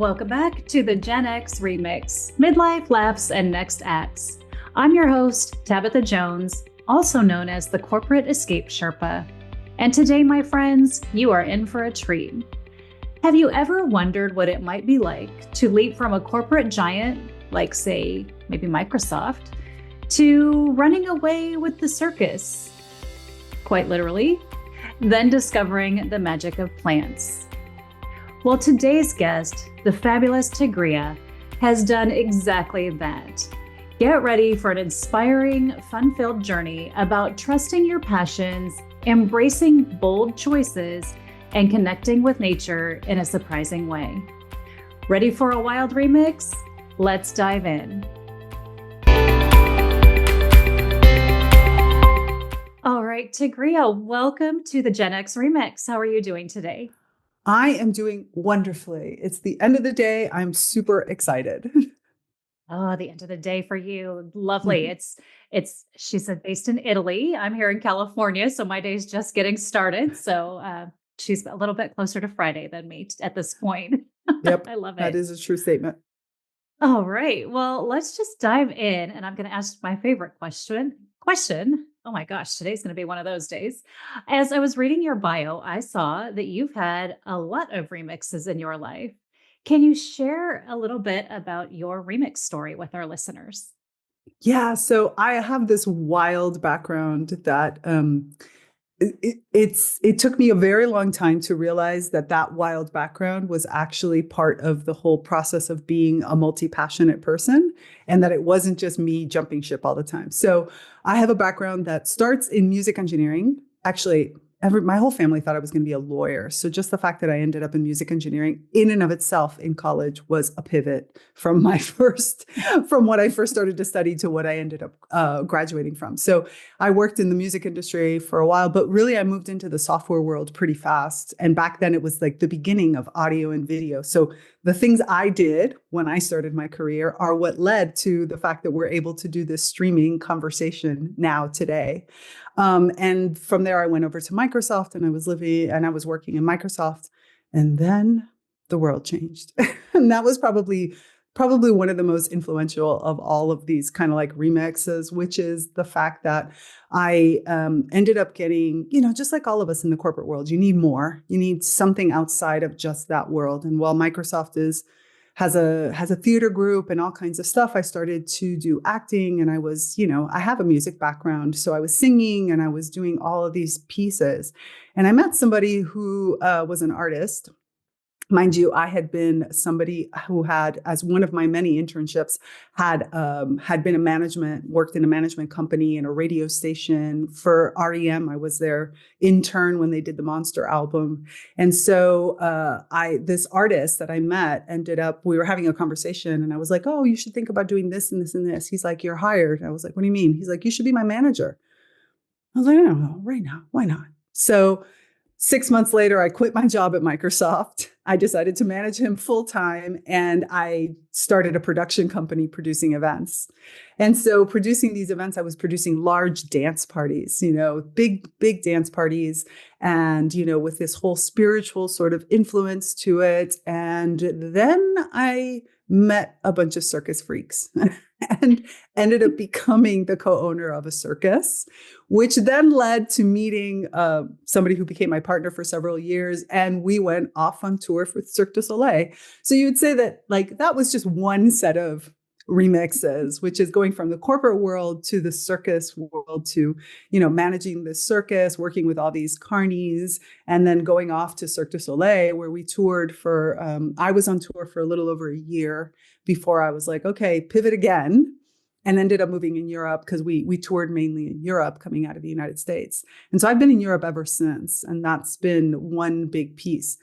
Welcome back to the Gen X Remix, Midlife Laughs and Next Acts. I'm your host, Tabitha Jones, also known as the Corporate Escape Sherpa. And today, my friends, you are in for a treat. Have you ever wondered what it might be like to leap from a corporate giant, like say, maybe Microsoft, to running away with the circus? Quite literally, then discovering the magic of plants. Well, today's guest, the fabulous Tigrilla, has done exactly that. Get ready for an inspiring, fun-filled journey about trusting your passions, embracing bold choices, and connecting with nature in a surprising way. Ready for a wild remix? Let's dive in. All right, Tigrilla, welcome to the Gen X Remix. How are you doing today? I am doing wonderfully. It's the end of the day. I'm super excited. Oh, the end of the day for you. Lovely. She said based in Italy. I'm here in California, so my day's just getting started. So she's a little bit closer to Friday than me at this point. Yep, I love that it. is a true statement. All right. Well, let's just dive in. And I'm going to ask my favorite question. Oh my gosh, today's going to be one of those days. As I was reading your bio, I saw that you've had a lot of remixes in your life. Can you share a little bit about your remix story with our listeners? Yeah, so I have this wild background that it took me a very long time to realize that that wild background was actually part of the whole process of being a multi-passionate person, and that it wasn't just me jumping ship all the time. So I have a background that starts in music engineering. Actually, my whole family thought I was going to be a lawyer. So just the fact that I ended up in music engineering in and of itself in college was a pivot from from what I first started to study to what I ended up graduating from. So I worked in the music industry for a while, but really I moved into the software world pretty fast. And back then it was like the beginning of audio and video. So the things I did when I started my career are what led to the fact that we're able to do this streaming conversation now today. And from there, I went over to Microsoft and I was working in Microsoft. And then the world changed. And that was probably one of the most influential of all of these kind of like remixes, which is the fact that I ended up getting, just like all of us in the corporate world, you need more. You need something outside of just that world. And while Microsoft has a theater group and all kinds of stuff, I started to do acting, and I was, I have a music background, so I was singing and I was doing all of these pieces. And I met somebody who was an artist. Mind you, I had been somebody who had, as one of my many internships, had been worked in a management company and a radio station for REM. I was their intern when they did the Monster album, and so this artist that I met we were having a conversation, and I was like, "Oh, you should think about doing this and this and this." He's like, "You're hired." I was like, "What do you mean?" He's like, "You should be my manager." I was like, "I don't know, right now, why not?" So 6 months later, I quit my job at Microsoft. I decided to manage him full time, and I started a production company producing events. And so producing these events, I was producing large dance parties, big dance parties, and, with this whole spiritual sort of influence to it. And then I met a bunch of circus freaks and ended up becoming the co-owner of a circus, which then led to meeting somebody who became my partner for several years. And we went off on tour for Cirque du Soleil. So you would say that like that was just one set of remixes, which is going from the corporate world to the circus world to, managing the circus, working with all these carnies, and then going off to Cirque du Soleil, where we toured I was on tour for a little over a year before I was like, okay, pivot again, and ended up moving in Europe because we toured mainly in Europe coming out of the United States. And so I've been in Europe ever since. And that's been one big piece.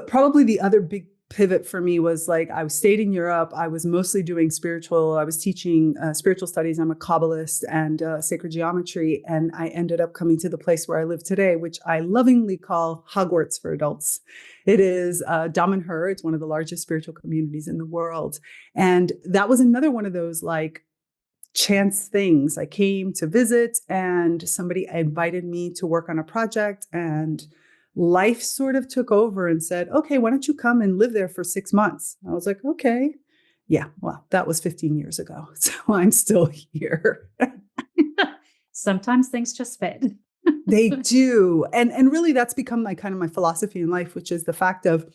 Probably the other big pivot for me was like I stayed in Europe. I was mostly doing I was teaching spiritual studies. I'm a Kabbalist and sacred geometry. And I ended up coming to the place where I live today, which I lovingly call Hogwarts for adults. It is Dom and Her. It's one of the largest spiritual communities in the world. And that was another one of those like chance things. I came to visit and somebody invited me to work on a project, and life sort of took over and said, okay, why don't you come and live there for 6 months? I was like, okay. Yeah, well, that was 15 years ago. So I'm still here. Sometimes things just fit. They do. And really that's become my kind of my philosophy in life, which is the fact of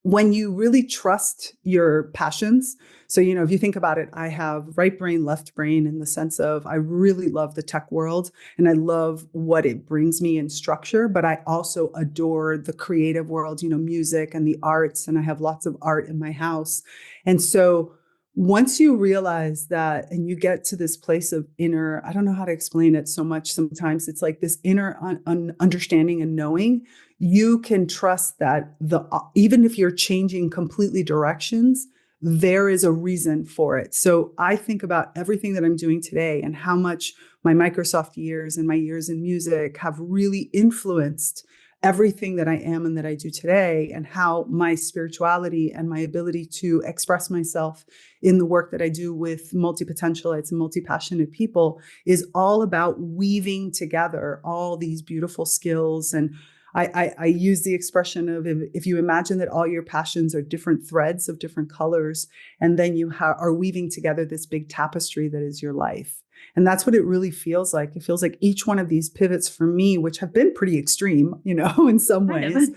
when you really trust your passions. So, if you think about it, I have right brain, left brain in the sense of I really love the tech world and I love what it brings me in structure, but I also adore the creative world, music and the arts. And I have lots of art in my house. And so once you realize that and you get to this place of inner, I don't know how to explain it so much. Sometimes it's like this inner understanding and knowing, you can trust that even if you're changing completely directions, there is a reason for it. So I think about everything that I'm doing today and how much my Microsoft years and my years in music have really influenced everything that I am and that I do today, and how my spirituality and my ability to express myself in the work that I do with multi-potentialites and multi-passionate people is all about weaving together all these beautiful skills. And I use the expression of if you imagine that all your passions are different threads of different colors, and then you are weaving together this big tapestry that is your life. And that's what it really feels like. It feels like each one of these pivots for me, which have been pretty extreme, in some ways,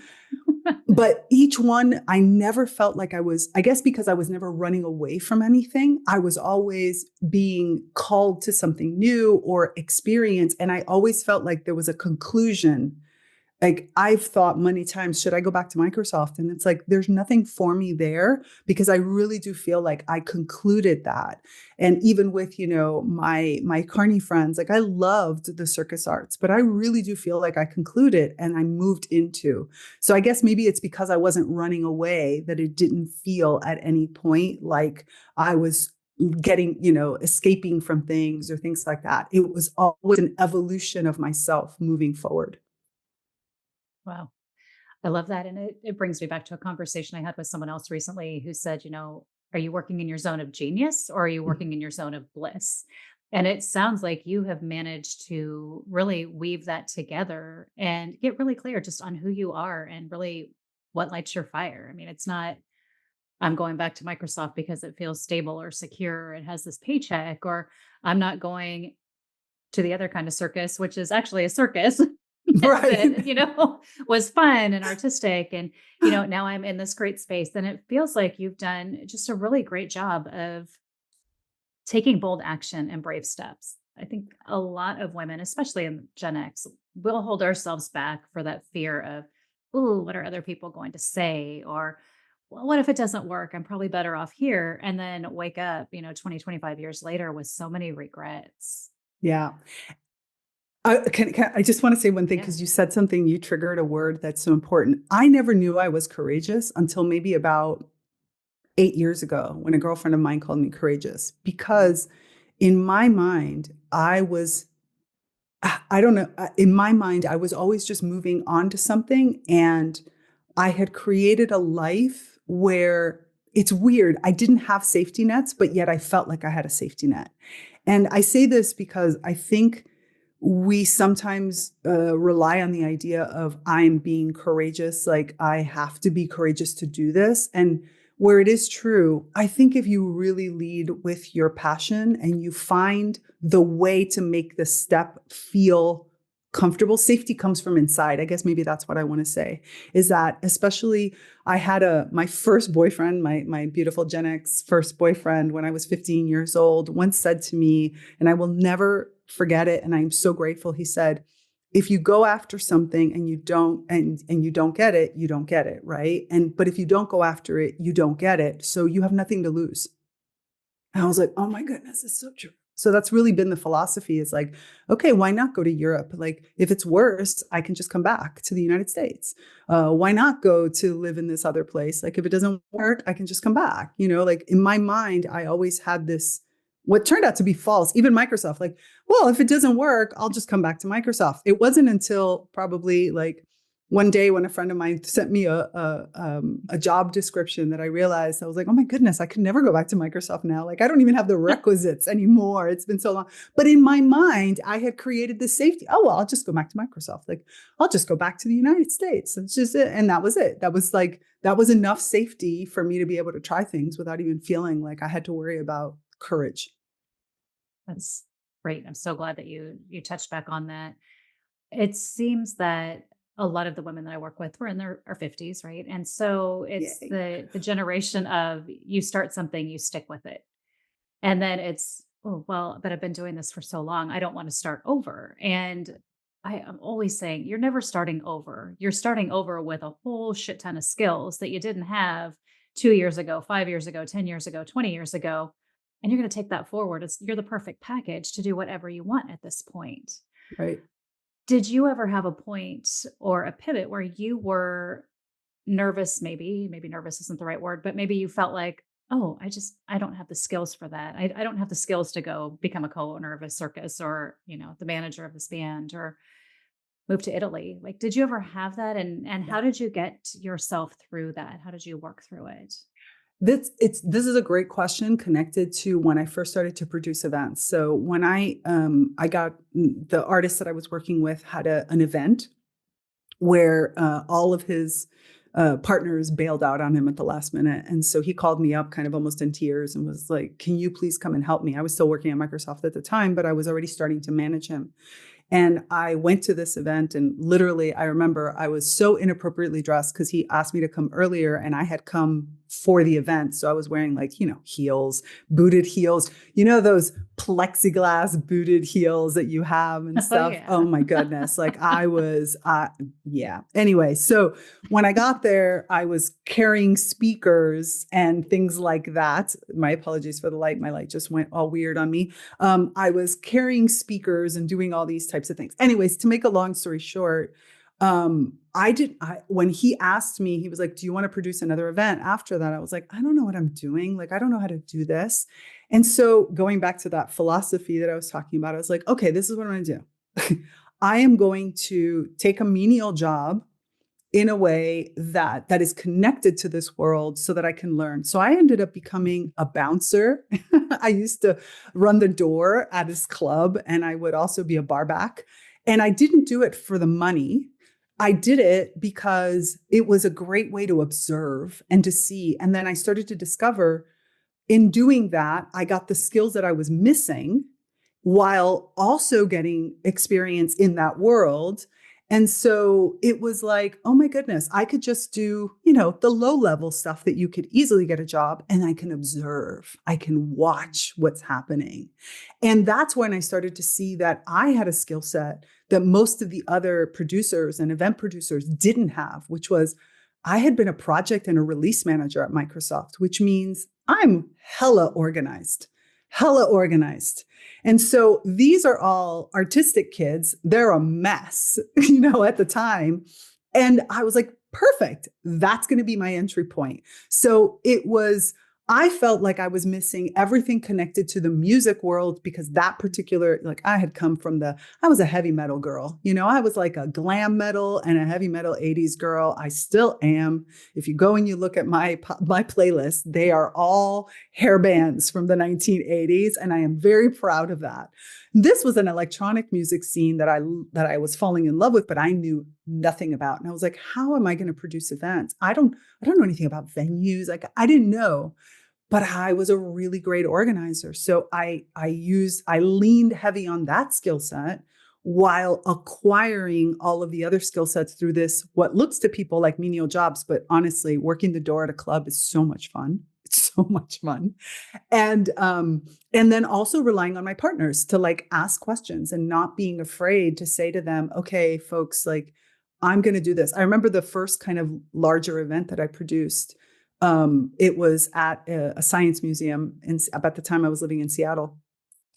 but each one, I never felt like I guess because I was never running away from anything. I was always being called to something new or experience. And I always felt like there was a conclusion. Like I've thought many times, should I go back to Microsoft? And it's like, there's nothing for me there because I really do feel like I concluded that. And even with, my Carney friends, like I loved the circus arts, but I really do feel like I concluded and I moved into. So I guess maybe it's because I wasn't running away that it didn't feel at any point like I was getting, escaping from things or things like that. It was always an evolution of myself moving forward. Wow. I love that. And it brings me back to a conversation I had with someone else recently who said, are you working in your zone of genius or are you working in your zone of bliss? And it sounds like you have managed to really weave that together and get really clear just on who you are and really what lights your fire. I mean, it's not, I'm going back to Microsoft because it feels stable or secure. It has this paycheck, or I'm not going to the other kind of circus, which is actually a circus. Right. That, was fun and artistic. And, now I'm in this great space. And it feels like you've done just a really great job of taking bold action and brave steps. I think a lot of women, especially in Gen X, will hold ourselves back for that fear of, ooh, what are other people going to say? Or, well, what if it doesn't work? I'm probably better off here. And then wake up, 20, 25 years later with so many regrets. Yeah. I just want to say one thing, because you said something, you triggered a word that's so important. I never knew I was courageous until maybe about 8 years ago when a girlfriend of mine called me courageous, because in my mind, I don't know, in my mind, I was always just moving on to something. And I had created a life where it's weird. I didn't have safety nets, but yet I felt like I had a safety net. And I say this because I think we sometimes rely on the idea of I'm being courageous, like I have to be courageous to do this. And where it is true, I think if you really lead with your passion and you find the way to make the step feel comfortable, safety comes from inside. I guess maybe that's what I want to say, is that especially I had my first boyfriend, my beautiful Gen X first boyfriend when I was 15 years old, once said to me, and I will never forget it, and I'm so grateful. He said, if you go after something and you don't and you don't get it, you don't get it, right? But if you don't go after it, you don't get it. So you have nothing to lose. And I was like, oh my goodness, it's so true. So that's really been the philosophy, is like, okay, why not go to Europe? Like, if it's worse, I can just come back to the United States. Why not go to live in this other place? Like, if it doesn't work, I can just come back. Like in my mind, I always had this, what turned out to be false, even Microsoft, like, well, if it doesn't work, I'll just come back to Microsoft. It wasn't until probably like one day when a friend of mine sent me a job description that I realized, I was like, oh my goodness, I could never go back to Microsoft now. Like, I don't even have the requisites anymore. It's been so long. But in my mind, I had created this safety. Oh, well, I'll just go back to Microsoft. Like, I'll just go back to the United States. That's just it. And that was it. That was enough safety for me to be able to try things without even feeling like I had to worry about courage. That's great. I'm so glad that you touched back on that. It seems that a lot of the women that I work with were in their 50s, right? And so it's Yay. the generation of you start something, you stick with it. And then it's, oh, well, but I've been doing this for so long. I don't want to start over. And I am always saying, you're never starting over. You're starting over with a whole shit ton of skills that you didn't have 2 years ago, 5 years ago, 10 years ago, 20 years ago. And you're going to take that forward. You're the perfect package to do whatever you want at this point. Right. Did you ever have a point or a pivot where you were nervous? Maybe nervous isn't the right word, but maybe you felt like, oh, I don't have the skills for that. I don't have the skills to go become a co-owner of a circus or, the manager of this band or move to Italy. Like, did you ever have that? And how did you get yourself through that? How did you work through it? This is a great question connected to when I first started to produce events. So when I got the artist that I was working with had an event where all of his partners bailed out on him at the last minute. And so he called me up kind of almost in tears and was like, can you please come and help me? I was still working at Microsoft at the time, but I was already starting to manage him. And I went to this event and literally, I remember I was so inappropriately dressed because he asked me to come earlier and I had come for the event. So I was wearing heels, booted heels, those plexiglass booted heels that you have and Oh, stuff. yeah. Oh my goodness. Like I was, yeah. Anyway, so when I got there, I was carrying speakers and things like that. My apologies for the light. My light just went all weird on me. I was carrying speakers and doing all these types of things. Anyways, to make a long story short, when he asked me, he was like, do you want to produce another event after that? I was like, I don't know what I'm doing. Like, I don't know how to do this. And so going back to that philosophy that I was talking about, I was like, okay, this is what I'm going to do. I am going to take a menial job in a way that is connected to this world so that I can learn. So I ended up becoming a bouncer. I used to run the door at this club and I would also be a barback. And I didn't do it for the money. I did it because it was a great way to observe and to see. And then I started to discover in doing that, I got the skills that I was missing while also getting experience in that world. And so it was like, oh my goodness, I could just do, the low level stuff that you could easily get a job and I can observe, I can watch what's happening. And that's when I started to see that I had a skill set that most of the other producers and event producers didn't have, which was I had been a project and a release manager at Microsoft, which means I'm hella organized. And so these are all artistic kids. They're a mess, at the time. And I was like, perfect. That's going to be my entry point. So I felt like I was missing everything connected to the music world because that particular, I was a heavy metal girl. I was like a glam metal and a heavy metal 80s girl. I still am. If you go and you look at my playlist, they are all hair bands from the 1980s. And I am very proud of that. This was an electronic music scene that I was falling in love with, but I knew nothing about. And I was like, how am I going to produce events? I don't know anything about venues. Like I didn't know. But I was a really great organizer. So I leaned heavy on that skill set while acquiring all of the other skill sets through this, what looks to people like menial jobs. But honestly, working the door at a club is so much fun. It's so much fun. And then also relying on my partners to ask questions and not being afraid to say to them, okay, folks, I'm going to do this. I remember the first kind of larger event that I produced. It was at a science museum. About the time I was living in Seattle,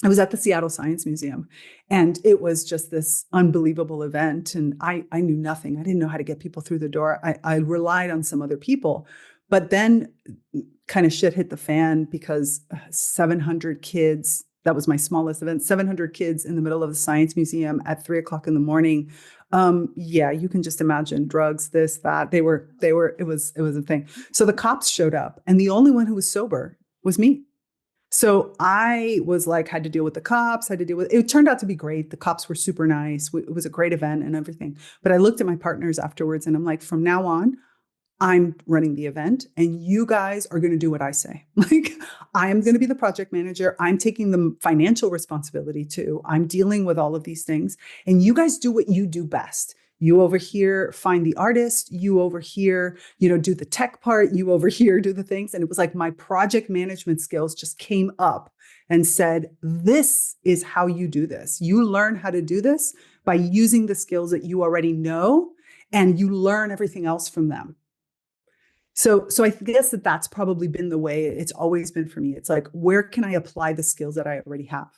I was at the Seattle Science Museum, and it was just this unbelievable event. And I knew nothing. I didn't know how to get people through the door. I relied on some other people, but then kind of shit hit the fan because 700 kids. That was my smallest event. 700 kids in the middle of the Science Museum at 3:00 in the morning. Yeah, you can just imagine drugs, this, that. It was a thing. So the cops showed up and the only one who was sober was me. So I was like, had to deal with the cops, had to deal with it. Turned out to be great. The cops were super nice. It was a great event and everything. But I looked at my partners afterwards and I'm like, from now on, I'm running the event and you guys are going to do what I say. Like, I am going to be the project manager. I'm taking the financial responsibility too. I'm dealing with all of these things and you guys do what you do best. You over here find the artist, you over here, do the tech part, you over here do the things. And it was like my project management skills just came up and said, this is how you do this. You learn how to do this by using the skills that you already know and you learn everything else from them. So I guess that's probably been the way it's always been for me. It's like, where can I apply the skills that I already have?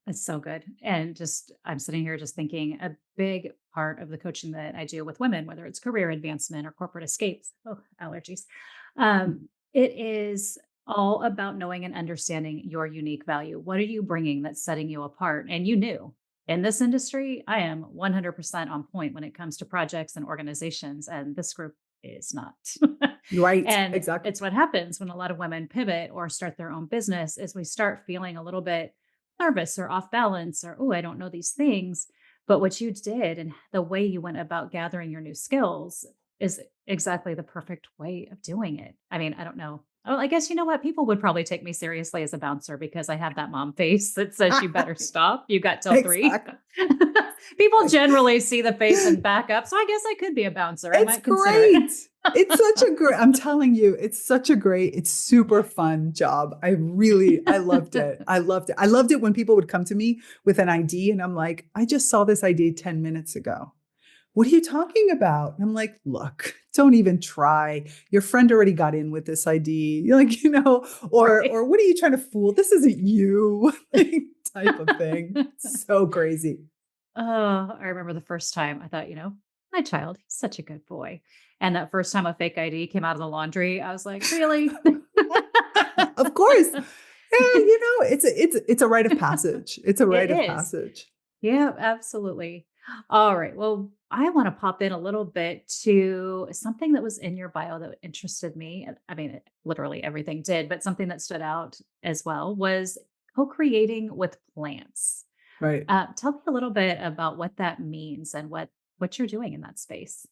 That's so good. And just, I'm sitting here just thinking a big part of the coaching that I do with women, whether it's career advancement or corporate escapes, allergies, it is all about knowing and understanding your unique value. What are you bringing that's setting you apart? And you knew in this industry, I am 100% on point when it comes to projects and organizations. And this group is not. Right. And Exactly. it's what happens when a lot of women pivot or start their own business is we start feeling a little bit nervous or off balance or, oh, I don't know these things. But what you did and the way you went about gathering your new skills is exactly the perfect way of doing it. I mean, I don't know. Oh, I guess you know what? People would probably take me seriously as a bouncer because I have that mom face that says you better stop. You got till 3. Exactly. People generally see the face and back up. So I guess I could be a bouncer. I It's might consider it. great. It's such a great, I'm telling you, it's super fun job. I loved it. I loved it. I loved it when people would come to me with an ID and I'm like, I just saw this ID 10 minutes ago. What are you talking about? And I'm like, look, don't even try. Your friend already got in with this ID. You're like, Right. or what are you trying to fool? This isn't you type of thing. So crazy. Oh, I remember the first time I thought, my child, he's such a good boy. And that first time a fake ID came out of the laundry, I was like, really? Of course. Yeah, it's a rite of passage. It's a It rite of is. passage. Yeah, absolutely. All right. Well, I want to pop in a little bit to something that was in your bio that interested me. I mean, literally everything did, but something that stood out as well was co-creating with plants. Right. Tell me a little bit about what that means and what you're doing in that space.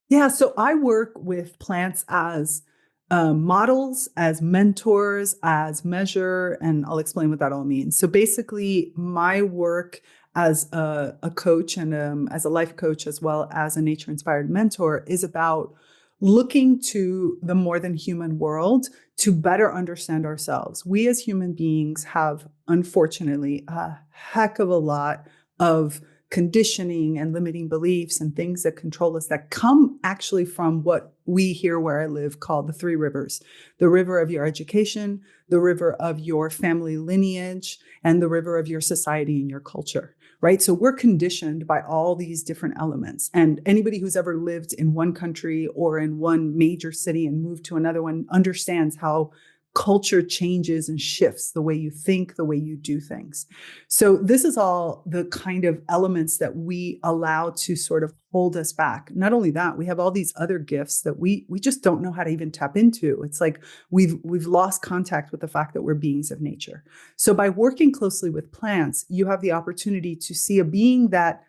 Yeah. So I work with plants as models, as mentors, as measure, and I'll explain what that all means. So basically, my work as a coach and as a life coach, as well as a nature inspired mentor, is about looking to the more than human world to better understand ourselves. We as human beings have, unfortunately, a heck of a lot of conditioning and limiting beliefs and things that control us that come actually from what we here where I live call the 3 rivers: the river of your education, the river of your family lineage, and the river of your society and your culture, right? So we're conditioned by all these different elements. And anybody who's ever lived in one country or in one major city and moved to another one understands how culture changes and shifts the way you think, the way you do things. So this is all the kind of elements that we allow to sort of hold us back. Not only that, we have all these other gifts that we just don't know how to even tap into. It's like we've lost contact with the fact that we're beings of nature. So by working closely with plants, you have the opportunity to see a being that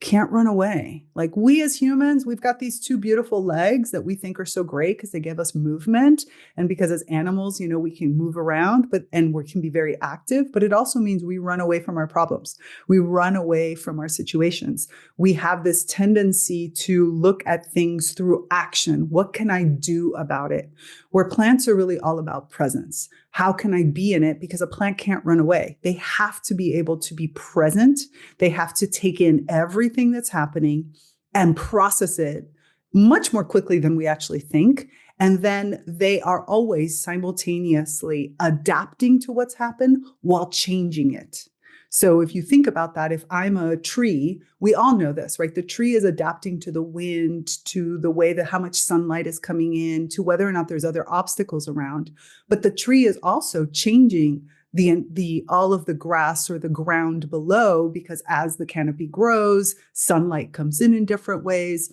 can't run away. Like we as humans, we've got these 2 beautiful legs that we think are so great because they give us movement. And because as animals, we can move around, and we can be very active, but it also means we run away from our problems. We run away from our situations. We have this tendency to look at things through action. What can I do about it? Where plants are really all about presence. How can I be in it? Because a plant can't run away. They have to be able to be present. They have to take in everything that's happening and process it much more quickly than we actually think. And then they are always simultaneously adapting to what's happened while changing it. So if you think about that, if I'm a tree, we all know this, right? The tree is adapting to the wind, to the way that how much sunlight is coming in, to whether or not there's other obstacles around. But the tree is also changing the all of the grass or the ground below, because as the canopy grows, sunlight comes in different ways.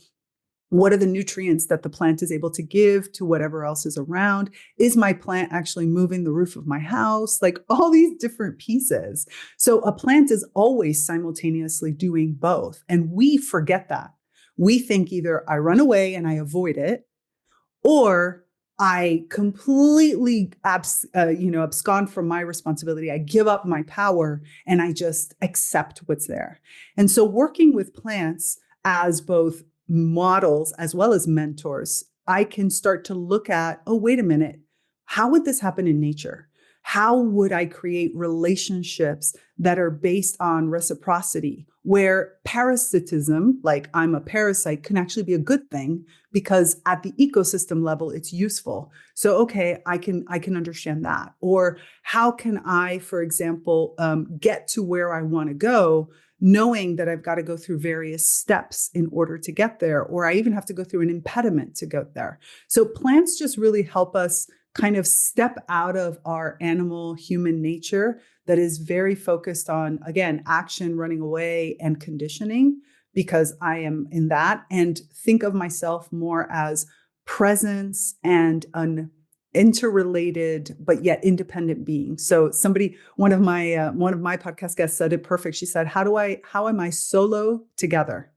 What are the nutrients that the plant is able to give to whatever else is around? Is my plant actually moving the roof of my house? Like all these different pieces. So a plant is always simultaneously doing both. And we forget that. We think either I run away and I avoid it, or I completely abscond from my responsibility. I give up my power and I just accept what's there. And so working with plants as both models as well as mentors, I can start to look at, oh, wait a minute, how would this happen in nature? How would I create relationships that are based on reciprocity, where parasitism, like I'm a parasite, can actually be a good thing because at the ecosystem level, it's useful. So, okay, I can understand that. Or how can I, for example, get to where I want to go, knowing that I've got to go through various steps in order to get there, or I even have to go through an impediment to go there. So plants just really help us kind of step out of our animal human nature that is very focused on, again, action, running away, and conditioning, because I am in that, and think of myself more as presence and an interrelated but yet independent being. So one of my podcast guests said it perfect. She said, how am I solo together?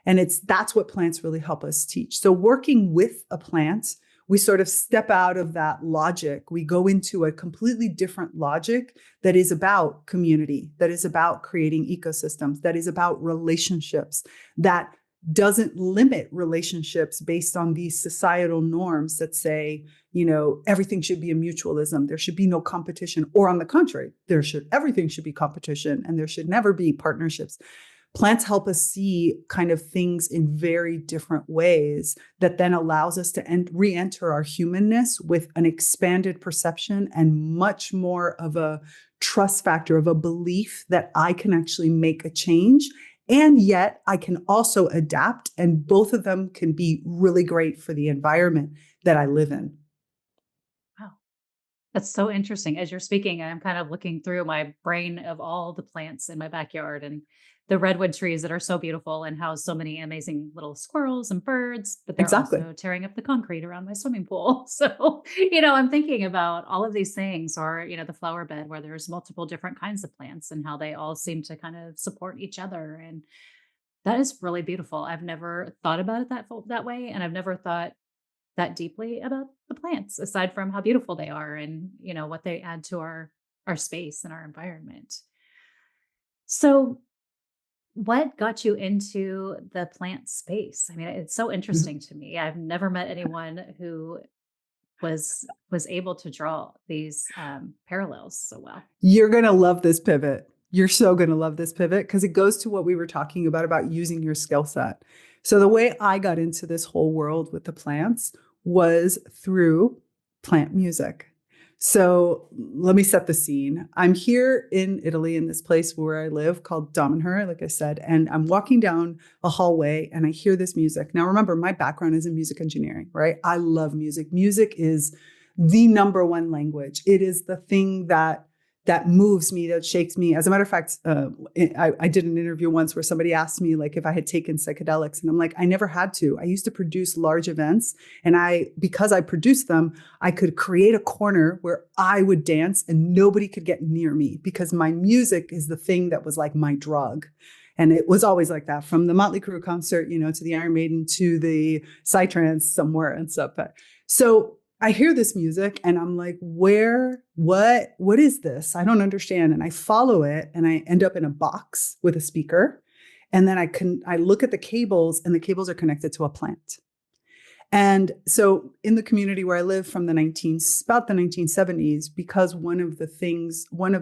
And that's what plants really help us teach. So working with a plant, we sort of step out of that logic. We go into a completely different logic that is about community, that is about creating ecosystems, that is about relationships, that doesn't limit relationships based on these societal norms that say, everything should be a mutualism. There should be no competition. Or on the contrary, everything should be competition and there should never be partnerships. Plants help us see kind of things in very different ways that then allows us to re-enter our humanness with an expanded perception and much more of a trust factor, of a belief that I can actually make a change. And yet I can also adapt, and both of them can be really great for the environment that I live in. Wow. That's so interesting. As you're speaking, I'm kind of looking through my brain of all the plants in my backyard and the redwood trees that are so beautiful and house so many amazing little squirrels and birds, but they're Exactly. also tearing up the concrete around my swimming pool. So, I'm thinking about all of these things, or, the flower bed where there's multiple different kinds of plants and how they all seem to kind of support each other. And that is really beautiful. I've never thought about it that way. And I've never thought that deeply about the plants, aside from how beautiful they are and, what they add to our space and our environment. So what got you into the plant space? I mean, it's so interesting to me. I've never met anyone who was able to draw these parallels so well. You're going to love this pivot. You're so going to love this pivot because it goes to what we were talking about using your skill set. So the way I got into this whole world with the plants was through plant music. So let me set the scene. I'm here in Italy in this place where I live called Domenher, like I said, and I'm walking down a hallway and I hear this music. Now, remember, my background is in music engineering, right? I love music. Music is the number one language. It is the thing that moves me, that shakes me. As a matter of fact, I did an interview once where somebody asked me like if I had taken psychedelics, and I'm like, I never had to. I used to produce large events, and because I produced them, I could create a corner where I would dance and nobody could get near me because my music is the thing that was like my drug. And it was always like that, from the Motley Crue concert, to the Iron Maiden, to the Psytrance somewhere and stuff. So I hear this music and I'm like, what is this? I don't understand. And I follow it and I end up in a box with a speaker. And then I look at the cables, and the cables are connected to a plant. And so in the community where I live from about the 1970s, because one of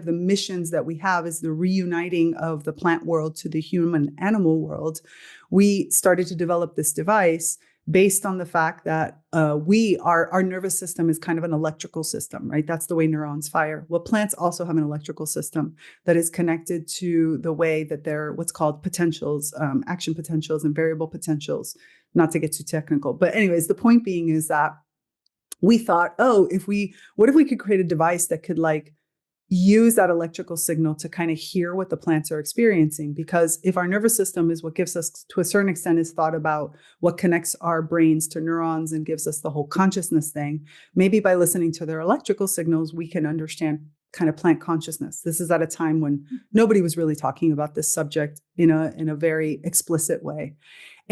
the missions that we have is the reuniting of the plant world to the human animal world, we started to develop this device based on the fact that our nervous system is kind of an electrical system, right? That's the way neurons fire. Well, plants also have an electrical system that is connected to the way that they're what's called potentials, action potentials and variable potentials, not to get too technical. But anyways, the point being is that we thought, what if we could create a device that could like use that electrical signal to kind of hear what the plants are experiencing. Because if our nervous system is what gives us, to a certain extent, is thought about what connects our brains to neurons and gives us the whole consciousness thing, maybe by listening to their electrical signals, we can understand kind of plant consciousness. This is at a time when nobody was really talking about this subject in a very explicit way.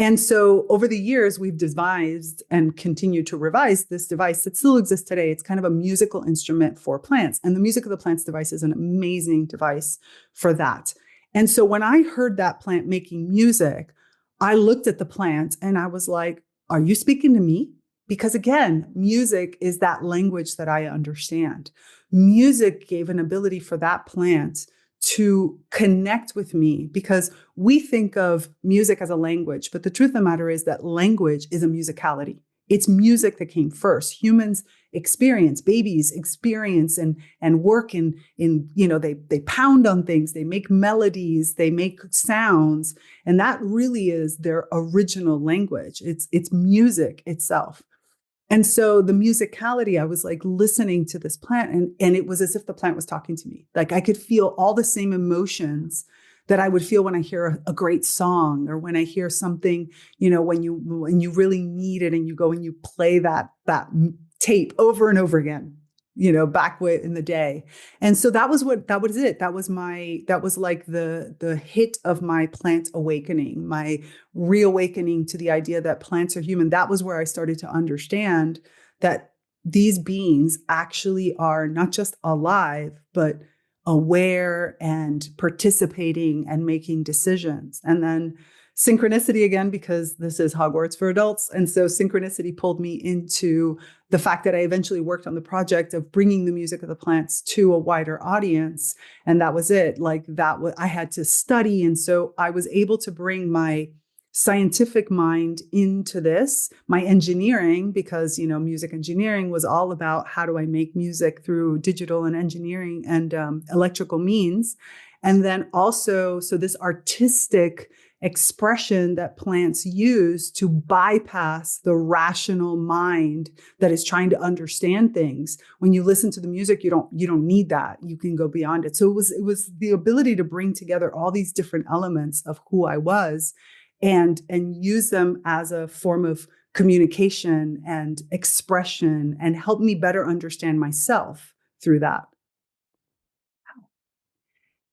And so over the years, we've devised and continue to revise this device that still exists today. It's kind of a musical instrument for plants. And the Music of the Plants device is an amazing device for that. And so when I heard that plant making music, I looked at the plant and I was like, are you speaking to me? Because again, music is that language that I understand. Music gave an ability for that plant to connect with me, because we think of music as a language, but the truth of the matter is that language is a musicality. It's music that came first. Humans experience, babies experience and work in they pound on things, they make melodies, they make sounds, and that really is their original language. It's music itself. And so the musicality, I was like listening to this plant and it was as if the plant was talking to me. Like I could feel all the same emotions that I would feel when I hear a great song, or when I hear something, when you really need it and you go and you play that tape over and over again, back in the day. And so that was it. That was like the hit of my plant awakening, my reawakening to the idea that plants are human. That was where I started to understand that these beings actually are not just alive, but aware and participating and making decisions. And then synchronicity again, because this is Hogwarts for adults. And so synchronicity pulled me into the fact that I eventually worked on the project of bringing the Music of the Plants to a wider audience. And that was it. I had to study. And so I was able to bring my scientific mind into this, my engineering, because, music engineering was all about how do I make music through digital and engineering and electrical means. And then also, so this artistic expression that plants use to bypass the rational mind that is trying to understand things. When you listen to the music, you don't need that. You can go beyond it. So it was the ability to bring together all these different elements of who I was and use them as a form of communication and expression, and help me better understand myself through that.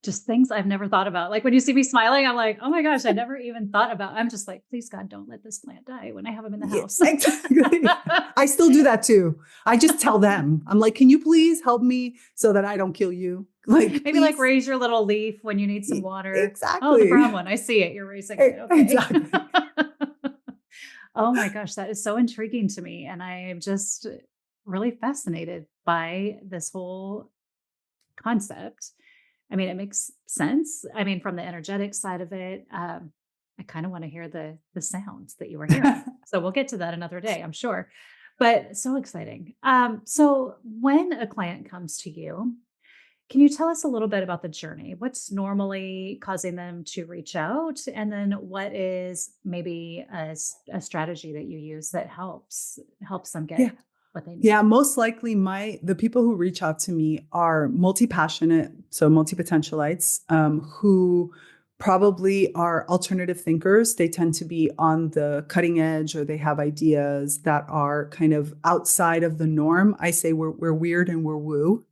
Just things I've never thought about. Like when you see me smiling, I'm like, oh my gosh, I never even thought about. I'm just like, please God, don't let this plant die when I have him in the house. Exactly. I still do that too. I just tell them, I'm like, can you please help me so that I don't kill you? Like maybe please. Like raise your little leaf when you need some water. Exactly. Oh, the brown one. I see it. You're raising it. Okay. Exactly. Oh my gosh, that is so intriguing to me. And I am just really fascinated by this whole concept. I mean, it makes sense. I mean, from the energetic side of it, I kind of want to hear the sounds that you were hearing. So we'll get to that another day, I'm sure. But so exciting. So when a client comes to you, can you tell us a little bit about the journey? What's normally causing them to reach out? And then what is maybe a strategy that you use that helps them get what they need? Yeah, most likely the people who reach out to me are multi-passionate, so multi-potentialites, who probably are alternative thinkers. They tend to be on the cutting edge, or they have ideas that are kind of outside of the norm. I say we're weird and we're woo.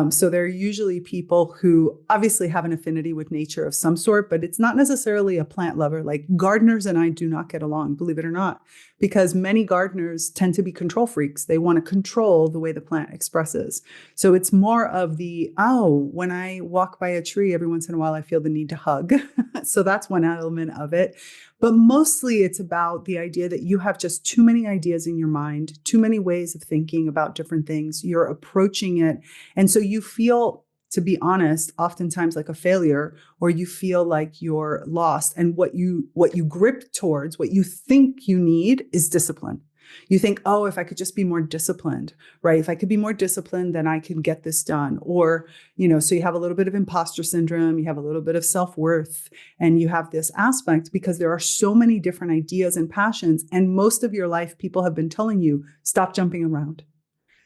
So they're usually people who obviously have an affinity with nature of some sort, but it's not necessarily a plant lover. Like gardeners and I do not get along, believe it or not, because many gardeners tend to be control freaks. They want to control the way the plant expresses. So it's more of when I walk by a tree, every once in a while, I feel the need to hug. So that's one element of it. But mostly it's about the idea that you have just too many ideas in your mind, too many ways of thinking about different things. You're approaching it. And so you feel, to be honest, oftentimes like a failure, or you feel like you're lost. And what you grip towards, what you think you need is discipline. You think, oh, if I could just be more disciplined, right? If I could be more disciplined, then I can get this done. Or, so you have a little bit of imposter syndrome, you have a little bit of self-worth, and you have this aspect because there are so many different ideas and passions. And most of your life, people have been telling you, stop jumping around.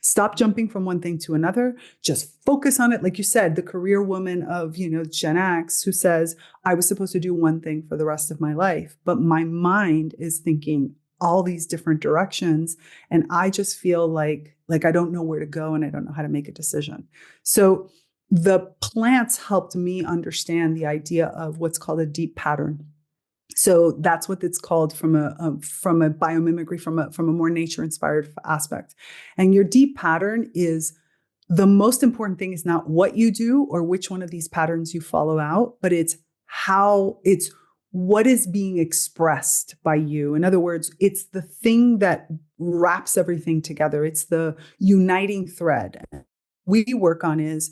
Stop jumping from one thing to another. Just focus on it. Like you said, the career woman of, Gen X who says, I was supposed to do one thing for the rest of my life, but my mind is thinking all these different directions. And I just feel like I don't know where to go and I don't know how to make a decision. So the plants helped me understand the idea of what's called a deep pattern. So that's what it's called from a biomimicry, from a more nature inspired aspect. And your deep pattern is the most important thing is not what you do or which one of these patterns you follow out, but it's what is being expressed by you. In other words, it's the thing that wraps everything together. It's the uniting thread we work on is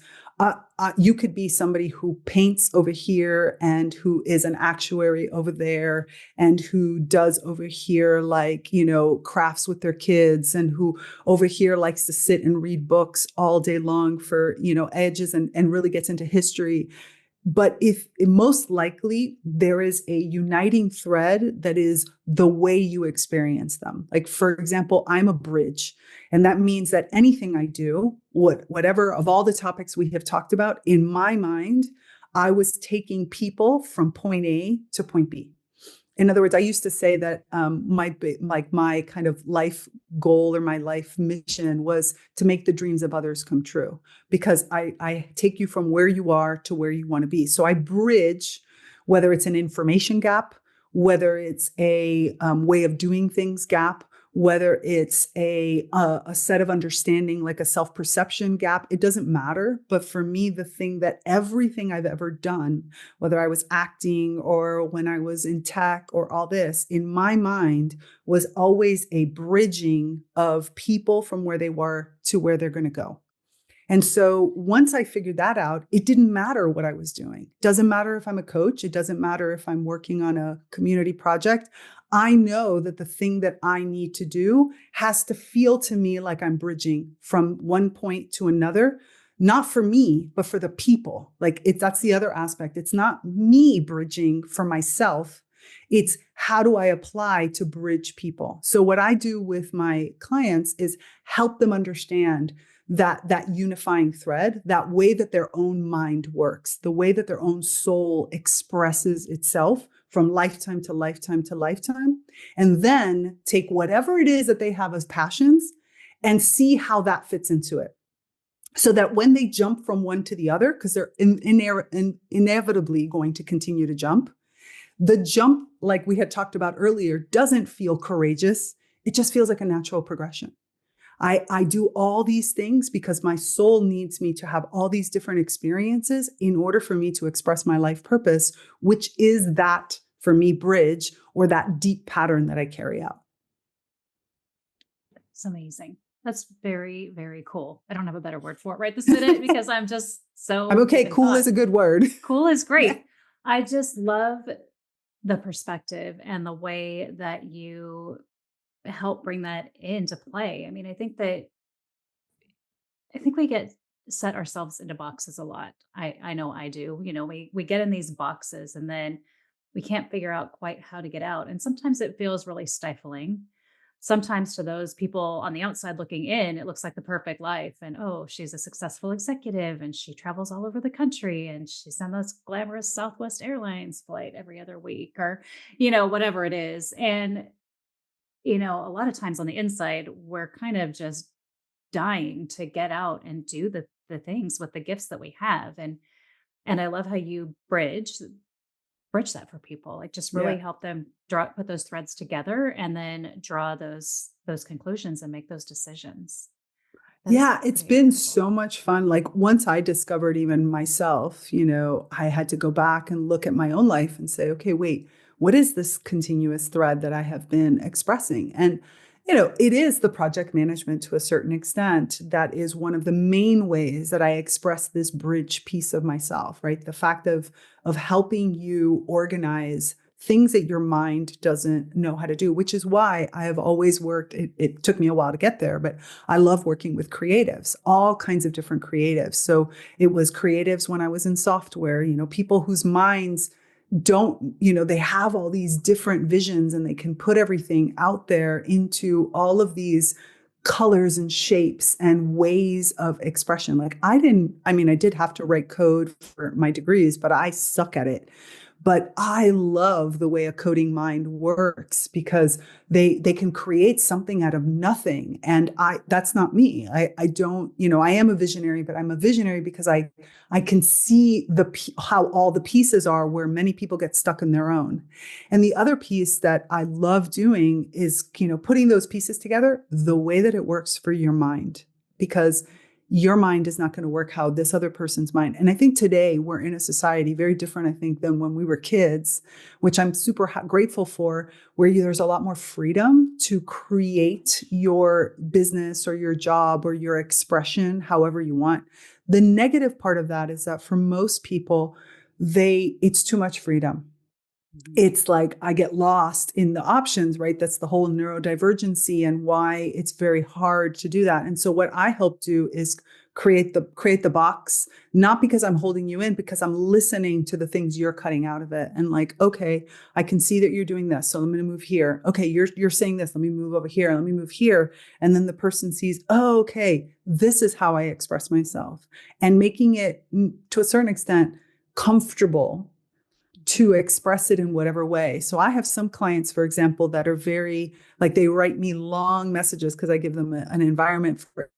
you could be somebody who paints over here and who is an actuary over there and who does over here, like, crafts with their kids, and who over here likes to sit and read books all day long for, edges and really gets into history. But if most likely there is a uniting thread that is the way you experience them. Like, for example, I'm a bridge. And that means that anything I do, whatever of all the topics we have talked about, in my mind, I was taking people from point A to point B. In other words, I used to say that my kind of life goal or my life mission was to make the dreams of others come true, because I take you from where you are to where you want to be. So I bridge, whether it's an information gap, whether it's a way of doing things gap, whether it's a set of understanding, like a self-perception gap, it doesn't matter. But for me, the thing that everything I've ever done, whether I was acting or when I was in tech or all this, in my mind was always a bridging of people from where they were to where they're going to go. And so once I figured that out, it didn't matter what I was doing. Doesn't matter if I'm a coach. It doesn't matter if I'm working on a community project. I know that the thing that I need to do has to feel to me like I'm bridging from one point to another, not for me, but for the people. Like that's the other aspect. It's not me bridging for myself. It's how do I apply to bridge people? So what I do with my clients is help them understand that unifying thread, that way that their own mind works, the way that their own soul expresses itself from lifetime to lifetime to lifetime, and then take whatever it is that they have as passions and see how that fits into it. So that when they jump from one to the other, because they're inevitably going to continue to jump, the jump, like we had talked about earlier, doesn't feel courageous. It just feels like a natural progression. I do all these things because my soul needs me to have all these different experiences in order for me to express my life purpose, which is that, for me, bridge or that deep pattern that I carry out. It's amazing. That's very, very cool. I don't have a better word for it right this minute because I'm just so... I'm okay. Cool is a good word. Cool is great. Yeah. I just love the perspective and the way that you help bring that into play. I mean, I think we get set ourselves into boxes a lot. I know I do. We get in these boxes and then we can't figure out quite how to get out. And sometimes it feels really stifling. Sometimes to those people on the outside looking in, it looks like the perfect life. And, oh, she's a successful executive and she travels all over the country and she's on this glamorous Southwest Airlines flight every other week, or, whatever it is. And a lot of times on the inside, we're kind of just dying to get out and do the things with the gifts that we have. And I love how you bridge that for people, like just really help them put those threads together and then draw those conclusions and make those decisions. It's been so much fun. Like once I discovered even myself, I had to go back and look at my own life and say, okay, wait, what is this continuous thread that I have been expressing? And, it is the project management to a certain extent. That is one of the main ways that I express this bridge piece of myself, right? The fact of helping you organize things that your mind doesn't know how to do, which is why I have always worked. It took me a while to get there, but I love working with creatives, all kinds of different creatives. So it was creatives when I was in software, people whose minds don't, they have all these different visions and they can put everything out there into all of these colors and shapes and ways of expression. Like I did have to write code for my degrees, but I suck at it. But I love the way a coding mind works because they can create something out of nothing. And that's not me. I don't, I am a visionary, but I'm a visionary because I can see how all the pieces are where many people get stuck in their own. And the other piece that I love doing is, putting those pieces together the way that it works for your mind, because your mind is not going to work how this other person's mind. And I think today we're in a society very different, I think, than when we were kids, which I'm super grateful for, where there's a lot more freedom to create your business or your job or your expression however you want. The negative part of that is that for most people, it's too much freedom. It's like I get lost in the options, right? That's the whole neurodivergency and why it's very hard to do that. And so what I help do is create the box, not because I'm holding you in, because I'm listening to the things you're cutting out of it. And like, okay, I can see that you're doing this, so I'm going to move here. Okay, you're saying this, let me move over here, let me move here. And then the person sees, oh, okay, this is how I express myself, and making it to a certain extent comfortable to express it in whatever way. So I have some clients, for example, that are very, like, they write me long messages because I give them an environment for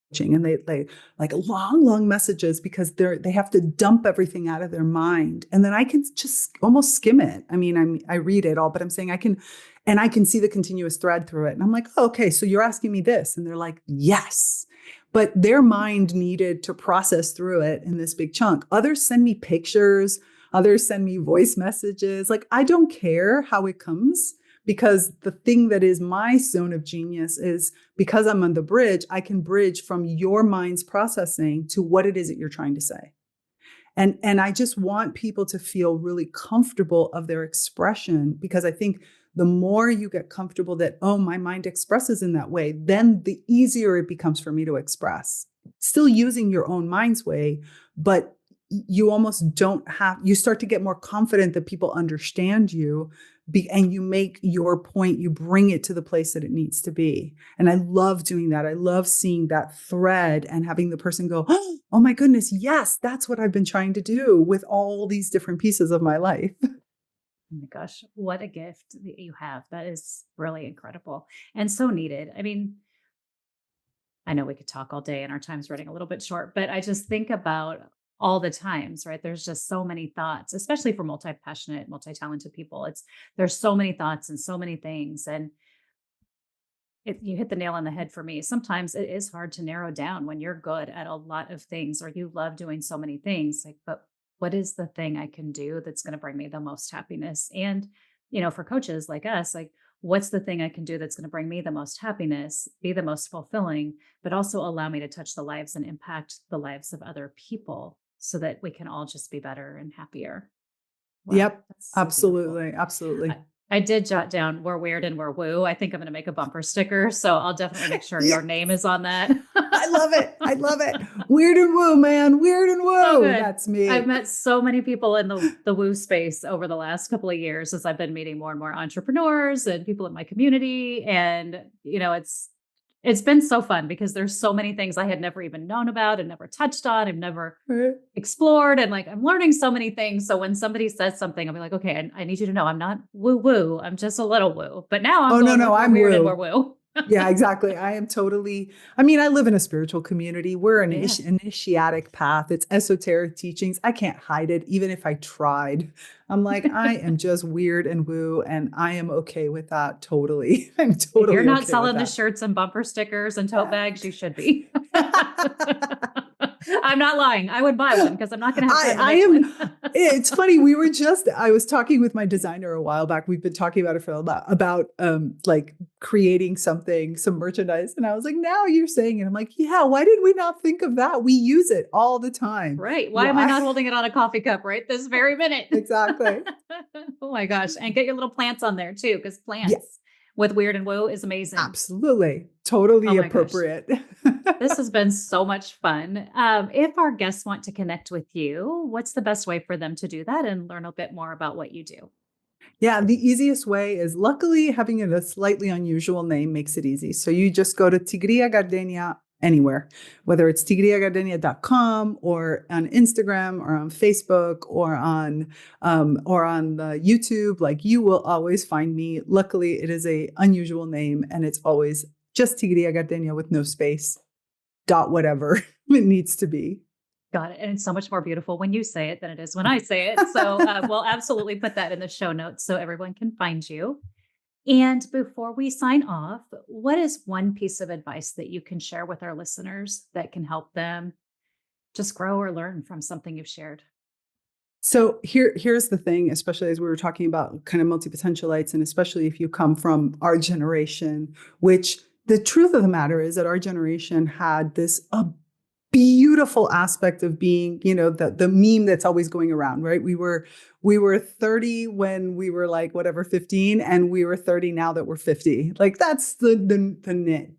coaching, and they like long messages because they have to dump everything out of their mind. And then I can just almost skim it. I mean, I read it all, but I'm saying I can see the continuous thread through it. And I'm like, oh, okay, so you're asking me this. And they're like, yes. But their mind needed to process through it in this big chunk. Others send me pictures. Others send me voice messages. Like, I don't care how it comes, because the thing that is my zone of genius is, because I'm on the bridge, I can bridge from your mind's processing to what it is that you're trying to say. And I just want people to feel really comfortable of their expression, because I think the more you get comfortable that, oh, my mind expresses in that way, then the easier it becomes for me to express. Still using your own mind's way, but you almost you start to get more confident that people understand you, and you make your point, you bring it to the place that it needs to be. And I love doing that. I love seeing that thread and having the person go, oh my goodness, yes, that's what I've been trying to do with all these different pieces of my life. Oh my gosh, what a gift that you have. That is really incredible and so needed. I mean, I know we could talk all day and our time's running a little bit short, but I just think about all the times, right? There's just so many thoughts, especially for multi-passionate, multi-talented people. There's so many thoughts and so many things. And you hit the nail on the head for me. Sometimes it is hard to narrow down when you're good at a lot of things, or you love doing so many things. Like, but what is the thing I can do that's going to bring me the most happiness? And, for coaches like us, like, what's the thing I can do that's going to bring me the most happiness, be the most fulfilling, but also allow me to touch the lives and impact the lives of other people, so that we can all just be better and happier. Wow, yep. so Absolutely. beautiful. Absolutely. I did jot down, we're weird and we're woo. I think I'm going to make a bumper sticker. So I'll definitely make sure your name is on that. I love it. I love it. Weird and woo, man. Weird and woo. So good. That's me. I've met so many people in the woo space over the last couple of years, as I've been meeting more and more entrepreneurs and people in my community. And, it's been so fun, because there's so many things I had never even known about and never touched on. I've never explored. And like, I'm learning so many things. So when somebody says something, I'll be like, okay, I need you to know I'm not woo woo. I'm just a little woo. But now I'm weird woo. and we're woo. Yeah, exactly. I am totally, I live in a spiritual community. We're an initiatic path. It's esoteric teachings. I can't hide it, even if I tried. I'm like, I am just weird and woo, and I am okay with that. Totally. I'm totally If you're not okay selling with the that. shirts and bumper stickers and tote bags, you should be. I'm not lying. I would buy one, because I'm not going to have time to make one. It's funny. I was talking with my designer a while back. We've been talking about it for a lot, about like creating some merchandise. And I was like, now you're saying it. I'm like, yeah, why did we not think of that? We use it all the time. Right. Why am I not holding it on a coffee cup right this very minute? Exactly. Oh my gosh. And get your little plants on there too, because plants with weird and woo is amazing. Absolutely. Totally appropriate. This has been so much fun. If our guests want to connect with you, what's the best way for them to do that and learn a bit more about what you do? Yeah, the easiest way is luckily having a slightly unusual name makes it easy. So you just go to Tigrilla Gardenia anywhere, whether it's tigrillagardenia.com or on Instagram or on Facebook or on the YouTube. Like you will always find me. Luckily, it is a unusual name, and it's always just Tigrilla Gardenia with no space, dot whatever it needs to be. Got it. And it's so much more beautiful when you say it than it is when I say it. So we'll absolutely put that in the show notes so everyone can find you. And before we sign off, what is one piece of advice that you can share with our listeners that can help them just grow or learn from something you've shared? So here's the thing, especially as we were talking about kind of multi-potentialites, and especially if you come from our generation, which the truth of the matter is that our generation had this beautiful aspect of being, the meme that's always going around, right? We were 30 when we were like whatever 15, and we were 30 now that we're 50. Like that's the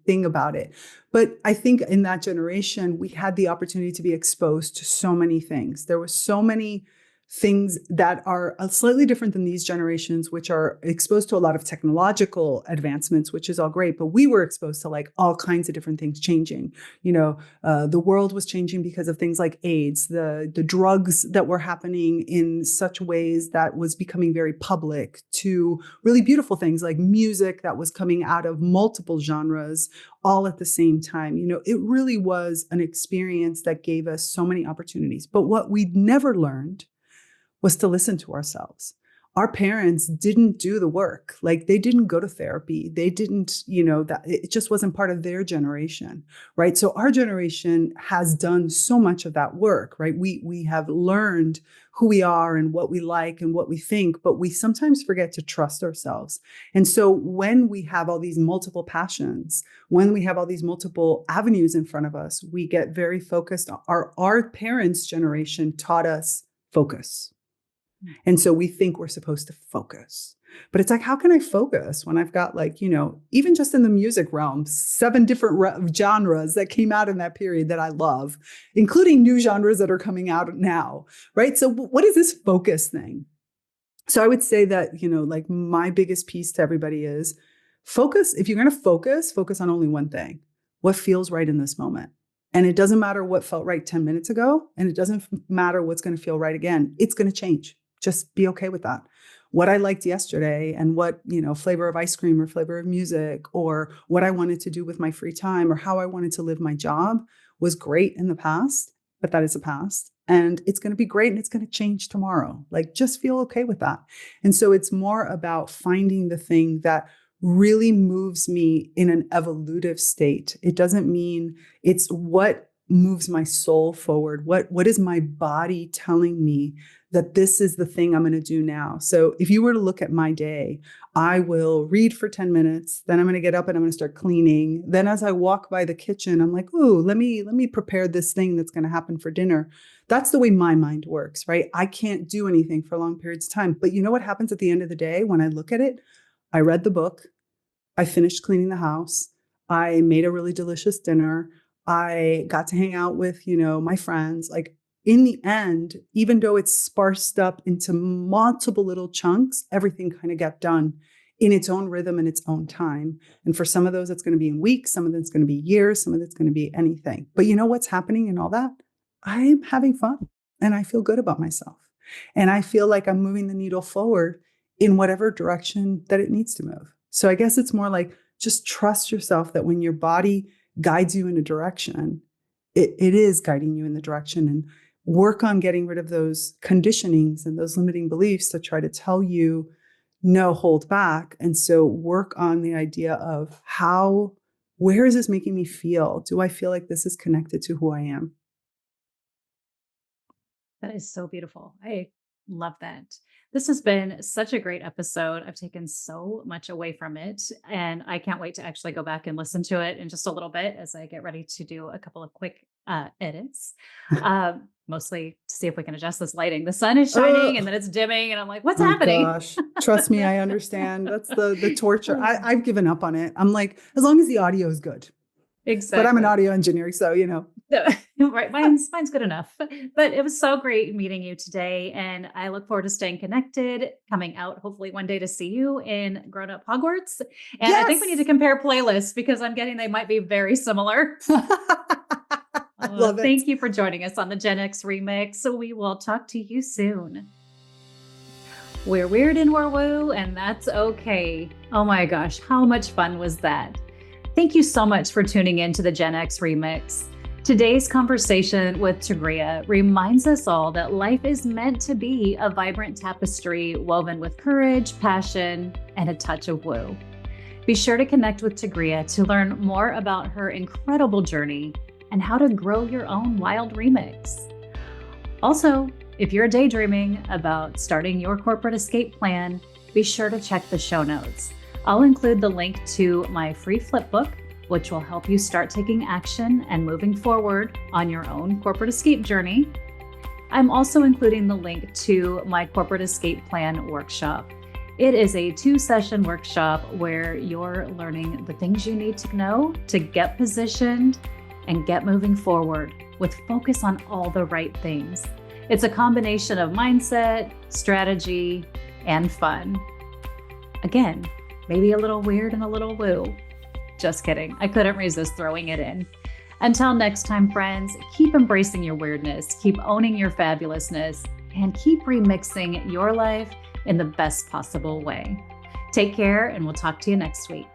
thing about it. But I think in that generation, we had the opportunity to be exposed to so many things. There were so many things that are slightly different than these generations, which are exposed to a lot of technological advancements, which is all great. But we were exposed to like all kinds of different things changing. The world was changing because of things like AIDS, the drugs that were happening in such ways that was becoming very public, to really beautiful things like music that was coming out of multiple genres all at the same time. It really was an experience that gave us so many opportunities. But what we never learned was to listen to ourselves. Our parents didn't do the work. Like they didn't go to therapy. They didn't, that it just wasn't part of their generation, right? So our generation has done so much of that work, right? We have learned who we are and what we like and what we think, but we sometimes forget to trust ourselves. And so when we have all these multiple passions, when we have all these multiple avenues in front of us, we get very focused. Our parents' generation taught us focus. And so we think we're supposed to focus. But it's like, how can I focus when I've got like, even just in the music realm, 7 different genres that came out in that period that I love, including new genres that are coming out now, right? So what is this focus thing? So I would say that, like my biggest piece to everybody is focus. If you're going to focus on only one thing, what feels right in this moment. And it doesn't matter what felt right 10 minutes ago, and it doesn't matter what's going to feel right again. It's going to change. Just be okay with that. What I liked yesterday and what, flavor of ice cream or flavor of music or what I wanted to do with my free time or how I wanted to live my job was great in the past, but that is the past. And it's going to be great and it's going to change tomorrow. Like just feel okay with that. And so it's more about finding the thing that really moves me in an evolutive state. It doesn't mean it's what moves my soul forward. What is my body telling me that this is the thing I'm going to do now? So if you were to look at my day, I will read for 10 minutes, then I'm going to get up and I'm going to start cleaning. Then as I walk by the kitchen, I'm like, ooh, let me prepare this thing that's going to happen for dinner. That's the way my mind works, right? I can't do anything for long periods of time. But you know what happens at the end of the day when I look at it? I read the book. I finished cleaning the house. I made a really delicious dinner. I got to hang out with, my friends. Like in the end, even though it's sparsed up into multiple little chunks, everything kind of got done in its own rhythm and its own time. And for some of those, it's going to be in weeks. Some of it's going to be years. Some of it's going to be anything. But you know what's happening in all that? I'm having fun and I feel good about myself. And I feel like I'm moving the needle forward in whatever direction that it needs to move. So I guess it's more like just trust yourself that when your body guides you in a direction, it is guiding you in the direction, and work on getting rid of those conditionings and those limiting beliefs that try to tell you, no, hold back. And so work on the idea of where is this making me feel? Do I feel like this is connected to who I am? That is so beautiful. I love that. This has been such a great episode. I've taken so much away from it, and I can't wait to actually go back and listen to it in just a little bit as I get ready to do a couple of quick edits, mostly to see if we can adjust this lighting. The sun is shining and then it's dimming, and I'm like, what's happening? Gosh, trust me, I understand. That's the torture. I've given up on it. I'm like, as long as the audio is good. Exactly. But I'm an audio engineer, so Right. Mine's good enough. But it was so great meeting you today. And I look forward to staying connected, coming out hopefully one day to see you in Grown Up Hogwarts. And I think we need to Yes. compare playlists because I'm getting they might be very similar. I love it. Thank you for joining us on the Gen X Remix. So we will talk to you soon. We're weird and we're woo, and that's okay. Oh my gosh, how much fun was that? Thank you so much for tuning in to the Gen X Remix. Today's conversation with Tigrilla reminds us all that life is meant to be a vibrant tapestry woven with courage, passion, and a touch of woo. Be sure to connect with Tigrilla to learn more about her incredible journey and how to grow your own wild remix. Also, if you're daydreaming about starting your corporate escape plan, be sure to check the show notes. I'll include the link to my free flip book, which will help you start taking action and moving forward on your own corporate escape journey. I'm also including the link to my corporate escape plan workshop. It is a 2-session workshop where you're learning the things you need to know to get positioned and get moving forward with focus on all the right things. It's a combination of mindset, strategy, and fun. Again, maybe a little weird and a little woo. Just kidding. I couldn't resist throwing it in. Until next time, friends, keep embracing your weirdness, keep owning your fabulousness, and keep remixing your life in the best possible way. Take care, and we'll talk to you next week.